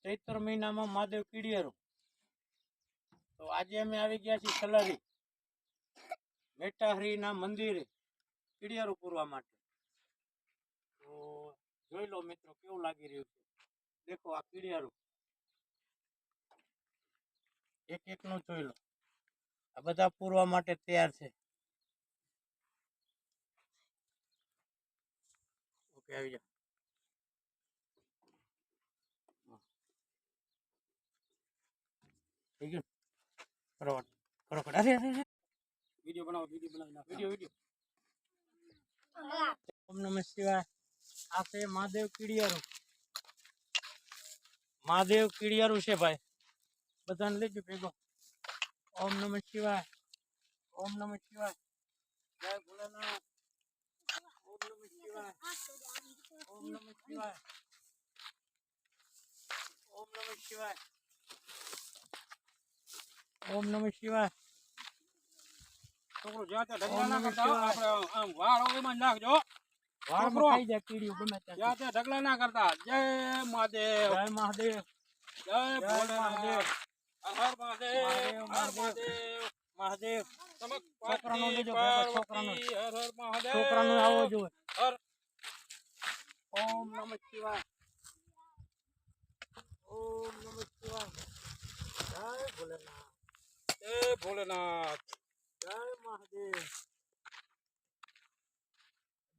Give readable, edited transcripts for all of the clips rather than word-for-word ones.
ચૈત્ર મહિનામાં મહાદેવ કીડિયારું. તો આજે અમે આવી ગયા છીએ સલારી મેટાહરીના મંદિરે કીડિયારું પૂરવા માટે. તો જોઈ લો મિત્રો કેવું લાગી રહ્યું છે. દેખો આ કીડિયારું એક એકનું જોઈ લો. આ બધા પૂરવા માટે તૈયાર છે. ઓકે આવી જાઓ. થઈ ગયું ફટાફટ ફટાફટ. અરે વિડીયો બનાવો વિડીયો. ઓમ નમઃ શિવાય. આ છે મહાદેવ કીડિયારું. મહાદેવ કીડિયારું છે ભાઈ. બધાને લેજો ભેગો. ઓમ નમઃ શિવાય. ઓમ નમઃ શિવાય. જય ભોલેનાથ. ઓમ નમઃ શિવાય. ઓમ નમઃ શિવાય. ઓમ નમઃ શિવાય. ઓમ નમઃ શિવાય. છોકરો જ્યાં ત્યાં ઢગલા ના કરતા આપણે આમ વાળ એમાં નાખજો. વાળમાં ખાઈ જાય કીડીયું ગમે ત્યાં. જ્યાં ત્યાં ઢગલા ના કરતા. જય મહાદેવ. જય મહાદેવ. જય મહાદેવ. હર મહાદેવ. હર મહાદેવ. મહાદેવ. છોકરાનો લેજો છોકરાનો. હર હર મહાદેવ. છોકરાનો આવો જોઈએ. હર ઓમ નમઃ શિવાય. ઓમ નમઃ શિવાય. જય ભોલેનાથ. જય ભોલેનાથ. જય મહાદેવ.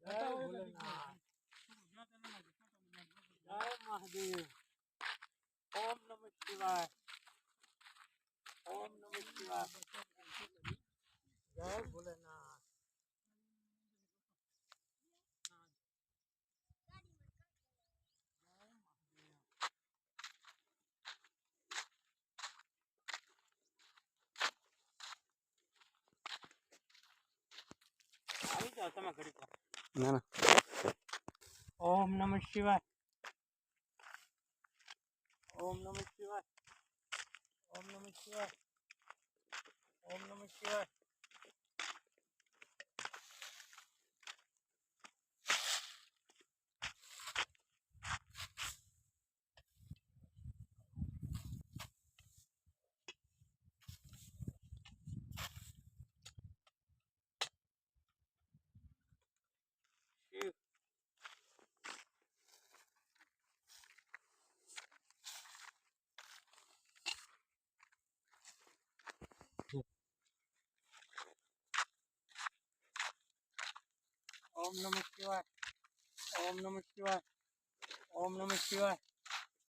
જય ભોલેનાથ. જય મહાદેવ. ઓમ નમઃ શિવાય. ઓમ નમઃ શિવાય. જય ભોલેનાથ. આવી જાઓ તમે ઘડી પર. ના ના. ઓમ નમઃ શિવાય. ઓમ નમઃ શિવાય. ઓમ નમઃ શિવાય. ઓમ નમઃ શિવાય. ઓમ નમઃ શિવાય. ઓમ નમઃ શિવાય. ઓમ નમઃ શિવાય.